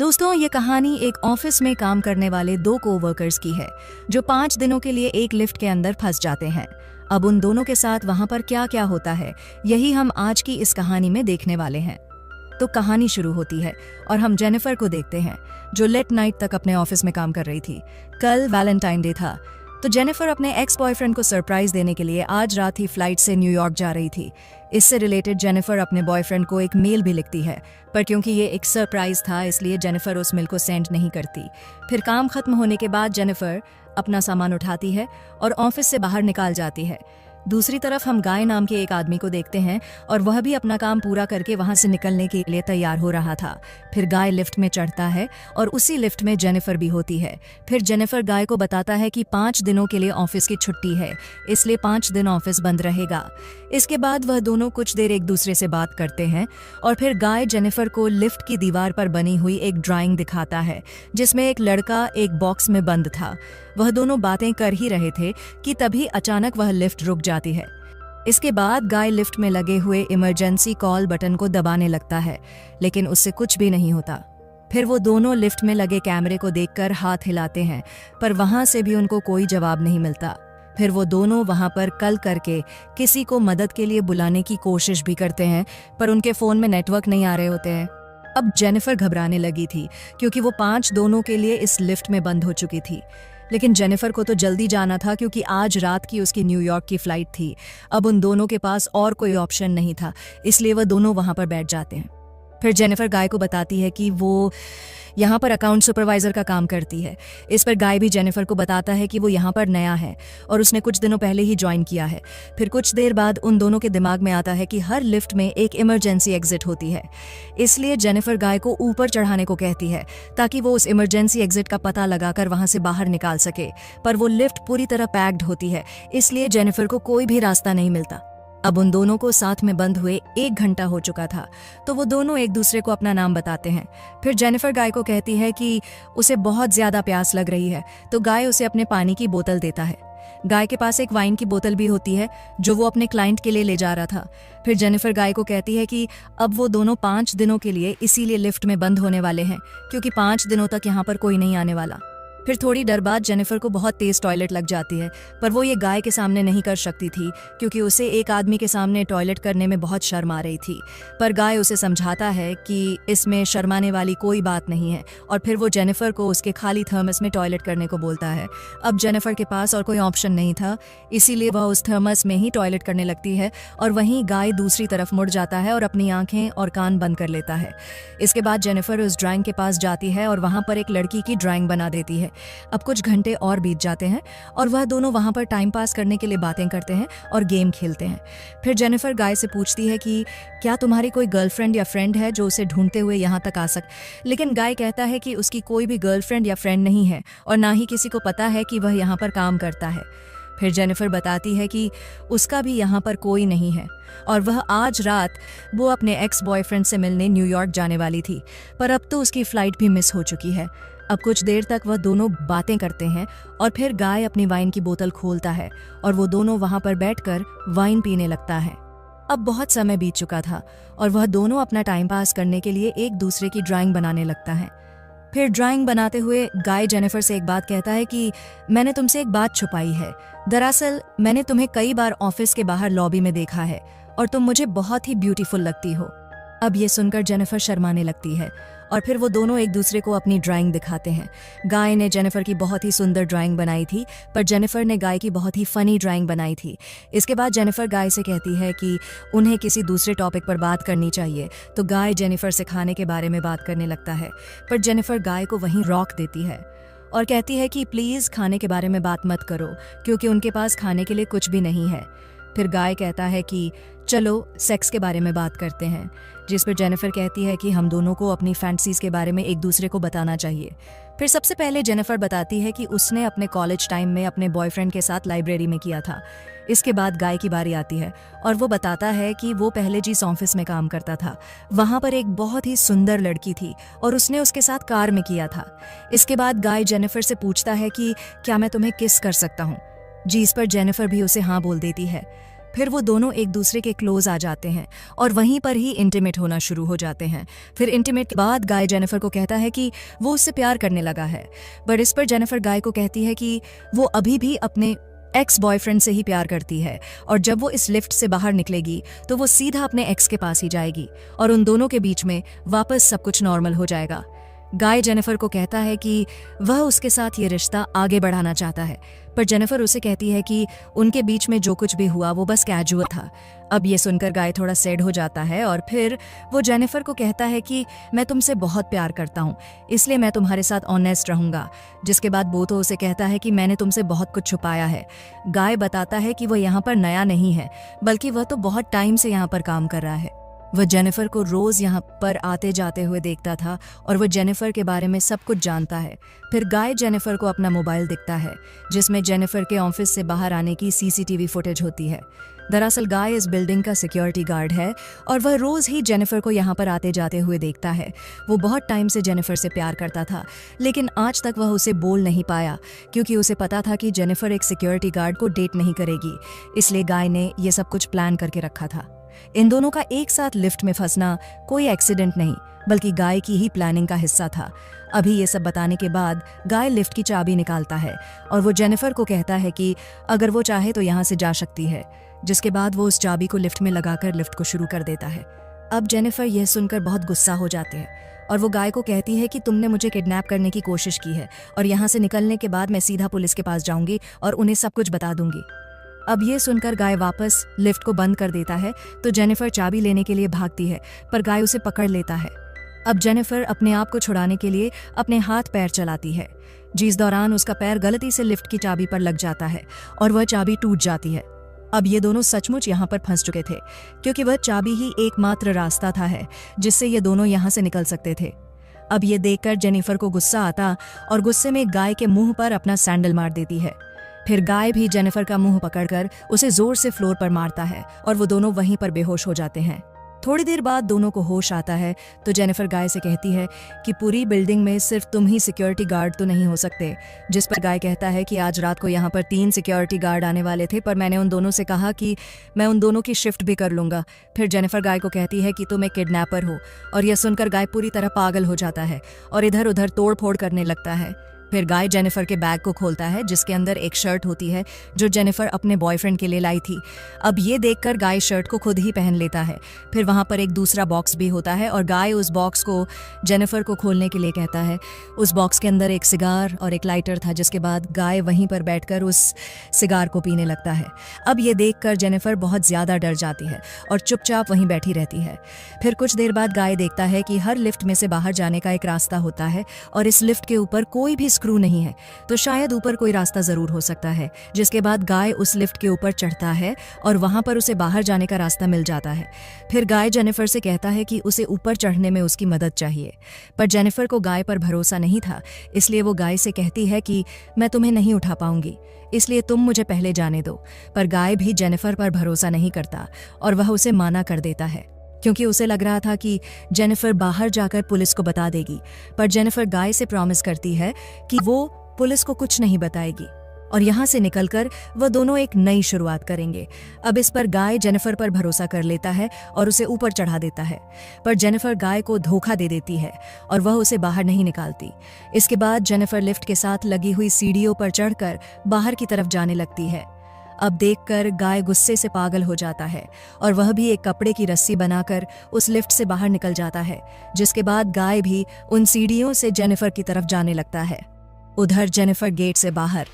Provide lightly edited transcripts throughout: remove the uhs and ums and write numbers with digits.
दोस्तों, ये कहानी एक ऑफिस में काम करने वाले दो कोवर्कर्स की है जो 5 दिनों के लिए एक लिफ्ट के अंदर फंस जाते हैं। अब उन दोनों के साथ वहां पर क्या क्या होता है, यही हम आज की इस कहानी में देखने वाले हैं। तो कहानी शुरू होती है और हम जेनिफर को देखते हैं जो लेट नाइट तक अपने ऑफिस में काम कर रही थी। कल वैलेंटाइन डे था, तो जेनिफर अपने एक्स बॉयफ्रेंड को सरप्राइज देने के लिए आज रात ही फ्लाइट से न्यूयॉर्क जा रही थी। इससे रिलेटेड जेनिफर अपने बॉयफ्रेंड को एक मेल भी लिखती है, पर क्योंकि ये एक सरप्राइज था इसलिए जेनिफर उस मेल को सेंड नहीं करती। फिर काम खत्म होने के बाद जेनिफर अपना सामान उठाती है और ऑफिस से बाहर निकाल जाती है। दूसरी तरफ हम गाय नाम के एक आदमी को देखते हैं और वह भी अपना काम पूरा करके वहां से निकलने के लिए तैयार हो रहा था। फिर गाय लिफ्ट में चढ़ता है और उसी लिफ्ट में जेनिफर भी होती है। फिर जेनिफर गाय को बताता है कि 5 दिनों के लिए ऑफिस की छुट्टी है, इसलिए 5 दिन ऑफिस बंद रहेगा। इसके बाद वह दोनों कुछ देर एक दूसरे से बात करते हैं और फिर गाय जेनिफर को लिफ्ट की दीवार पर बनी हुई एक ड्राइंग दिखाता है जिसमें एक लड़का एक बॉक्स में बंद था। वह दोनों बातें कर ही रहे थे कि तभी अचानक वह लिफ्ट रुक जाती है। इसके बाद गाय लिफ्ट में लगे हुए इमरजेंसी कॉल बटन को दबाने लगता है, लेकिन उससे कुछ भी नहीं होता। फिर वो दोनों लिफ्ट में लगे कैमरे को देखकर हाथ हिलाते हैं, पर वहां से भी उनको कोई जवाब नहीं मिलता। फिर वो दोनों वहां पर कल करके किसी को मदद के लिए बुलाने की कोशिश भी करते हैं, पर उनके फोन में नेटवर्क नहीं आ रहे होते हैं। अब जेनिफर घबराने लगी थी क्योंकि वो 5 दिनों के लिए इस लिफ्ट में बंद हो चुकी थी। लेकिन जेनिफर को तो जल्दी जाना था क्योंकि आज रात की उसकी न्यूयॉर्क की फ्लाइट थी। अब उन दोनों के पास और कोई ऑप्शन नहीं था, इसलिए वह दोनों वहां पर बैठ जाते हैं। फिर जेनिफर गाय को बताती है कि वो यहाँ पर अकाउंट सुपरवाइजर का काम करती है। इस पर गाय भी जेनिफर को बताता है कि वो यहाँ पर नया है और उसने कुछ दिनों पहले ही ज्वाइन किया है। फिर कुछ देर बाद उन दोनों के दिमाग में आता है कि हर लिफ्ट में एक इमरजेंसी एग्जिट होती है, इसलिए जेनिफर गाय को ऊपर चढ़ाने को कहती है ताकि वो उस इमरजेंसी एग्जिट का पता लगाकर वहां से बाहर निकाल सके। पर वो लिफ्ट पूरी तरह पैक्ड होती है, इसलिए जेनिफर को कोई भी रास्ता नहीं मिलता। अब उन दोनों को साथ में बंद हुए 1 घंटा हो चुका था, तो वो दोनों एक दूसरे को अपना नाम बताते हैं। फिर जेनिफर गाय को कहती है कि उसे बहुत ज्यादा प्यास लग रही है, तो गाय उसे अपने पानी की बोतल देता है। गाय के पास एक वाइन की बोतल भी होती है जो वो अपने क्लाइंट के लिए ले जा रहा था। फिर जेनिफर गाय को कहती है कि अब वो दोनों 5 दिनों के लिए इसीलिए लिफ्ट में बंद होने वाले हैं क्योंकि 5 दिनों तक यहाँ पर कोई नहीं आने वाला। फिर थोड़ी देर बाद जेनिफर को बहुत तेज टॉयलेट लग जाती है, पर वो ये गाय के सामने नहीं कर सकती थी क्योंकि उसे एक आदमी के सामने टॉयलेट करने में बहुत शर्म आ रही थी। पर गाय उसे समझाता है कि इसमें शर्माने वाली कोई बात नहीं है और फिर वो जेनिफर को उसके खाली थर्मस में टॉयलेट करने को बोलता है। अब जेनिफर के पास और कोई ऑप्शन नहीं था, इसीलिए वह उस थर्मस में ही टॉयलेट करने लगती है और वहीं गाय दूसरी तरफ मुड़ जाता है और अपनी आंखें और कान बंद कर लेता है। इसके बाद जेनिफर उस ड्राइंग के पास जाती है और वहां पर एक लड़की की ड्राइंग बना देती है। अब कुछ घंटे और बीत जाते हैं और वह दोनों वहां पर टाइम पास करने के लिए बातें करते हैं और गेम खेलते हैं। फिर जेनिफर गाय से पूछती है कि क्या तुम्हारी कोई गर्लफ्रेंड या फ्रेंड है जो उसे ढूंढते हुए यहाँ तक आ लेकिन गाय कहता है कि उसकी कोई भी गर्लफ्रेंड या फ्रेंड नहीं है और ना ही किसी को पता है कि वह यहाँ पर काम करता है। फिर जेनिफर बताती है कि उसका भी यहाँ पर कोई नहीं है और वह आज रात वो अपने एक्स बॉयफ्रेंड से मिलने न्यूयॉर्क जाने वाली थी, पर अब तो उसकी फ्लाइट भी मिस हो चुकी है। अब कुछ देर तक वह दोनों बातें करते हैं और फिर गाय अपनी वाइन की बोतल खोलता है और वो दोनों वहां पर बैठकर वाइन पीने लगता है। अब बहुत समय बीत चुका था और वह दोनों अपना टाइम पास करने के लिए एक दूसरे की ड्राइंग बनाने लगता है। फिर ड्राइंग बनाते हुए गाय जेनिफर से एक बात कहता है कि मैंने तुमसे एक बात छुपाई है। दरअसल मैंने तुम्हें कई बार ऑफिस के बाहर लॉबी में देखा है और तुम मुझे बहुत ही ब्यूटीफुल लगती हो। अब ये सुनकर जेनिफर शर्माने लगती है और फिर वो दोनों एक दूसरे को अपनी ड्राइंग दिखाते हैं। गाय ने जेनिफर की बहुत ही सुंदर ड्राइंग बनाई थी, पर जेनिफर ने गाय की बहुत ही फनी ड्राइंग बनाई थी। इसके बाद जेनिफर गाय से कहती है कि उन्हें किसी दूसरे टॉपिक पर बात करनी चाहिए, तो गाय जेनिफर से खाने के बारे में बात करने लगता है, पर जेनिफर गाय को वहीं रोक देती है और कहती है कि प्लीज़ खाने के बारे में बात मत करो क्योंकि उनके पास खाने के लिए कुछ भी नहीं है। फिर गाय कहता है कि चलो सेक्स के बारे में बात करते हैं, जिस पर जेनिफर कहती है कि हम दोनों को अपनी फैंटसीज के बारे में एक दूसरे को बताना चाहिए। फिर सबसे पहले जेनिफर बताती है कि उसने अपने कॉलेज टाइम में अपने बॉयफ्रेंड के साथ लाइब्रेरी में किया था। इसके बाद गाय की बारी आती है और वो बताता है कि वो पहले जिस ऑफिस में काम करता था वहां पर एक बहुत ही सुंदर लड़की थी और उसने उसके साथ कार में किया था। इसके बाद गाय जेनिफर से पूछता है कि क्या मैं तुम्हें किस कर सकता हूँ, जिस पर जेनिफर भी उसे हाँ बोल देती है। फिर वो दोनों एक दूसरे के क्लोज आ जाते हैं और वहीं पर ही इंटीमेट होना शुरू हो जाते हैं। फिर इंटीमेट के बाद गाय जेनिफर को कहता है कि वो उससे प्यार करने लगा है, बट इस पर जेनिफर गाय को कहती है कि वो अभी भी अपने एक्स बॉयफ्रेंड से ही प्यार करती है और जब वो इस लिफ्ट से बाहर निकलेगी तो वो सीधा अपने एक्स के पास ही जाएगी और उन दोनों के बीच में वापस सब कुछ नॉर्मल हो जाएगा। गाय जेनिफर को कहता है कि वह उसके साथ ये रिश्ता आगे बढ़ाना चाहता है, पर जेनिफर उसे कहती है कि उनके बीच में जो कुछ भी हुआ वो बस कैजुअल था। अब ये सुनकर गाय थोड़ा सैड हो जाता है और फिर वो जेनिफर को कहता है कि मैं तुमसे बहुत प्यार करता हूँ, इसलिए मैं तुम्हारे साथ ऑनेस्ट रहूंगा। जिसके बाद वो तो उसे कहता है कि मैंने तुमसे बहुत कुछ छुपाया है। गाय बताता है कि वह यहाँ पर नया नहीं है, बल्कि वह तो बहुत टाइम से यहाँ पर काम कर रहा है। वह जेनिफर को रोज यहाँ पर आते जाते हुए देखता था और वह जेनिफर के बारे में सब कुछ जानता है। फिर गाय जेनिफर को अपना मोबाइल दिखता है जिसमें जेनिफर के ऑफिस से बाहर आने की सीसीटीवी फुटेज होती है। दरअसल गाय इस बिल्डिंग का सिक्योरिटी गार्ड है और वह रोज ही जेनिफर को यहाँ पर आते जाते हुए देखता है। वो बहुत टाइम से जेनिफर से प्यार करता था, लेकिन आज तक वह उसे बोल नहीं पाया क्योंकि उसे पता था कि जेनिफर एक सिक्योरिटी गार्ड को डेट नहीं करेगी। इसलिए गाय ने ये सब कुछ प्लान करके रखा था। इन दोनों का एक साथ लिफ्ट में फंसना कोई एक्सीडेंट नहीं, बल्कि गाय की ही प्लानिंग का हिस्सा था। अभी ये सब बताने के बाद गाय लिफ्ट की चाबी निकालता है और वो जेनिफर को कहता है कि अगर वो चाहे तो यहाँ से जा सकती है। जिसके बाद वो उस चाबी को लिफ्ट में लगाकर लिफ्ट को शुरू कर देता है। अब जेनिफर यह सुनकर बहुत गुस्सा हो जाते हैं और वो गाय को कहती है कि तुमने मुझे किडनैप करने की कोशिश की है और यहाँ से निकलने के बाद मैं सीधा पुलिस के पास जाऊंगी और उन्हें सब कुछ बता दूंगी। अब ये सुनकर गाय वापस लिफ्ट को बंद कर देता है तो जेनिफर चाबी लेने के लिए भागती है, पर गाय उसे पकड़ लेता है। अब जेनिफर अपने आप को छुड़ाने के लिए अपने हाथ पैर चलाती है, जिस दौरान उसका पैर गलती से लिफ्ट की चाबी पर लग जाता है और वह चाबी टूट जाती है। अब ये दोनों सचमुच यहाँ पर फंस चुके थे क्योंकि वह चाबी ही एकमात्र रास्ता था है जिससे ये दोनों यहाँ से निकल सकते थे। अब ये देखकर जेनिफर को गुस्सा आता और गुस्से में गाय के मुंह पर अपना सैंडल मार देती है। फिर गाय भी जेनिफर का मुंह पकड़कर उसे जोर से फ्लोर पर मारता है और वो दोनों वहीं पर बेहोश हो जाते हैं। थोड़ी देर बाद दोनों को होश आता है तो जेनिफर गाय से कहती है कि पूरी बिल्डिंग में सिर्फ तुम ही सिक्योरिटी गार्ड तो नहीं हो सकते। जिस पर गाय कहता है कि आज रात को यहाँ पर 3 सिक्योरिटी गार्ड आने वाले थे, पर मैंने उन दोनों से कहा कि मैं उन दोनों की शिफ्ट भी कर लूंगा। फिर जेनिफर गाय को कहती है कि तुम एक किडनैपर हो और यह सुनकर गाय पूरी तरह पागल हो जाता है और इधर उधर तोड़ फोड़ करने लगता है। फिर गाय जेनिफर के बैग को खोलता है जिसके अंदर एक शर्ट होती है जो जेनिफर अपने बॉयफ्रेंड के लिए लाई थी। अब ये देखकर गाय शर्ट को खुद ही पहन लेता है। फिर वहाँ पर एक दूसरा बॉक्स भी होता है और गाय उस बॉक्स को जेनिफर को खोलने के लिए कहता है। उस बॉक्स के अंदर एक सिगार और एक लाइटर था, जिसके बाद गाय वहीं पर बैठकर उस सिगार को पीने लगता है। अब ये देखकर जेनिफर बहुत ज़्यादा डर जाती है और चुपचाप वहीं बैठी रहती है। फिर कुछ देर बाद गाय देखता है कि हर लिफ्ट में से बाहर जाने का एक रास्ता होता है और इस लिफ्ट के ऊपर कोई भी स्क्रू नहीं है, तो शायद ऊपर कोई रास्ता जरूर हो सकता है। जिसके बाद गाय उस लिफ्ट के ऊपर चढ़ता है और वहां पर उसे बाहर जाने का रास्ता मिल जाता है। फिर गाय जेनिफर से कहता है कि उसे ऊपर चढ़ने में उसकी मदद चाहिए, पर जेनिफर को गाय पर भरोसा नहीं था, इसलिए वो गाय से कहती है कि मैं तुम्हें नहीं उठा पाऊंगी, इसलिए तुम मुझे पहले जाने दो। पर गाय भी जेनिफर पर भरोसा नहीं करता और वह उसे माना कर देता है क्योंकि उसे लग रहा था कि जेनिफर बाहर जाकर पुलिस को बता देगी। पर जेनिफर गाय से प्रॉमिस करती है कि वो पुलिस को कुछ नहीं बताएगी और यहाँ से निकलकर वह दोनों एक नई शुरुआत करेंगे। अब इस पर गाय जेनिफर पर भरोसा कर लेता है और उसे ऊपर चढ़ा देता है, पर जेनिफर गाय को धोखा दे देती है और वह उसे बाहर नहीं निकालती। इसके बाद जेनिफर लिफ्ट के साथ लगी हुई सीढ़ियों पर चढ़कर बाहर की तरफ जाने लगती है। अब देखकर गाय गुस्से से पागल हो जाता है और वह भी एक कपड़े की रस्सी बनाकर उस लिफ्ट से बाहर निकल जाता है। जिसके बाद गाय भी उन सीढ़ियों से जेनिफर की तरफ जाने लगता है। उधर जेनिफर गेट से बाहर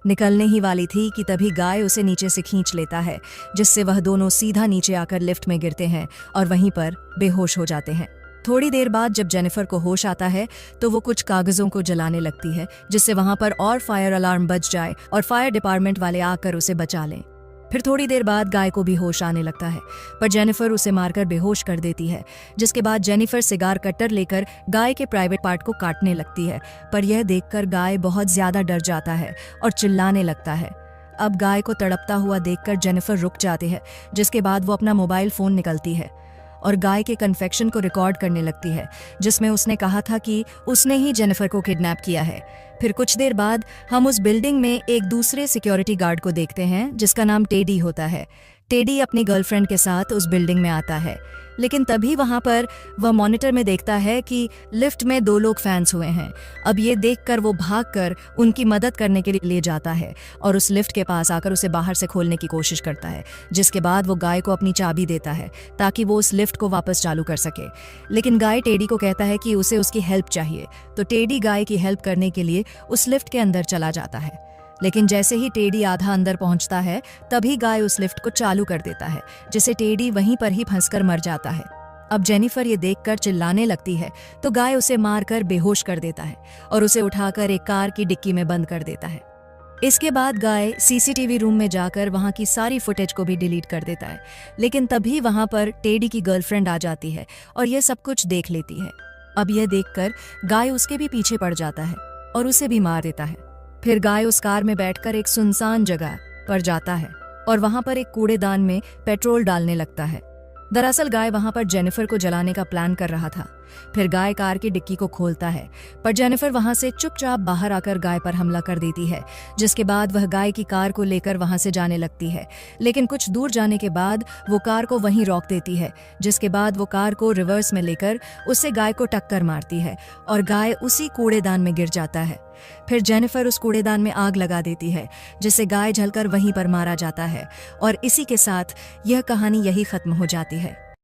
निकलने ही वाली थी कि तभी गाय उसे नीचे से खींच लेता है, जिससे वह दोनों सीधा नीचे आकर लिफ्ट में गिरते हैं और वहीं पर बेहोश हो जाते हैं। थोड़ी देर बाद जब जेनिफर को होश आता है तो वो कुछ कागजों को जलाने लगती है, जिससे वहां पर और फायर अलार्म बज जाए और फायर डिपार्टमेंट वाले आकर उसे बचा लें। फिर थोड़ी देर बाद गाय को भी होश आने लगता है, पर जेनिफर उसे मारकर बेहोश कर देती है। जिसके बाद जेनिफर सिगार कटर लेकर गाय के प्राइवेट पार्ट को काटने लगती है, पर यह देखकर गाय बहुत ज्यादा डर जाता है और चिल्लाने लगता है। अब गाय को तड़पता हुआ देखकर जेनिफर रुक जाती है, जिसके बाद वो अपना मोबाइल फोन निकालती है और गाय के कन्फेक्शन को रिकॉर्ड करने लगती है, जिसमें उसने कहा था कि उसने ही जेनिफर को किडनैप किया है। फिर कुछ देर बाद हम उस बिल्डिंग में एक दूसरे सिक्योरिटी गार्ड को देखते हैं जिसका नाम टेडी होता है। टेडी अपनी गर्लफ्रेंड के साथ उस बिल्डिंग में आता है, लेकिन तभी वहां पर वह मॉनिटर में देखता है कि लिफ्ट में 2 लोग फैंस हुए हैं। अब ये देखकर वो भागकर उनकी मदद करने के लिए जाता है और उस लिफ्ट के पास आकर उसे बाहर से खोलने की कोशिश करता है, जिसके बाद वो गाय को अपनी चाबी देता है ताकि वो उस लिफ्ट को वापस चालू कर सके। लेकिन गाय टेडी को कहता है कि उसे उसकी हेल्प चाहिए, तो टेडी गाय की हेल्प करने के लिए उस लिफ्ट के अंदर चला जाता है। लेकिन जैसे ही टेडी आधा अंदर पहुंचता है, तभी गाय उस लिफ्ट को चालू कर देता है, जिससे टेडी वहीं पर ही फंसकर मर जाता है। अब जेनिफर ये देखकर चिल्लाने लगती है, तो गाय उसे मारकर बेहोश कर देता है और उसे उठाकर एक कार की डिक्की में बंद कर देता है। इसके बाद गाय सीसीटीवी रूम में जाकर वहां की सारी फुटेज को भी डिलीट कर देता है, लेकिन तभी वहां पर टेडी की गर्लफ्रेंड आ जाती है और यह सब कुछ देख लेती है। अब यह देखकर गाय उसके भी पीछे पड़ जाता है और उसे भी मार देता है। फिर गाय उस कार में बैठकर एक सुनसान जगह पर जाता है और वहां पर एक कूड़ेदान में पेट्रोल डालने लगता है। दरअसल गाय वहां पर जेनिफर को जलाने का प्लान कर रहा था। फिर गाय कार की डिक्की को खोलता है, पर जेनिफर वहां से चुपचाप बाहर आकर गाय पर हमला कर देती है, जिसके बाद वह गाय की कार को लेकर वहां से जाने लगती है। लेकिन कुछ दूर जाने के बाद वो कार को वहीं रोक देती है, जिसके बाद वो कार को रिवर्स में लेकर उससे गाय को टक्कर मारती है और गाय उसी कूड़ेदान में गिर जाता है। फिर जेनिफर उस कूड़ेदान में आग लगा देती है, जिससे गाय जलकर वहीं पर मारा जाता है और इसी के साथ यह कहानी यही खत्म हो जाती है।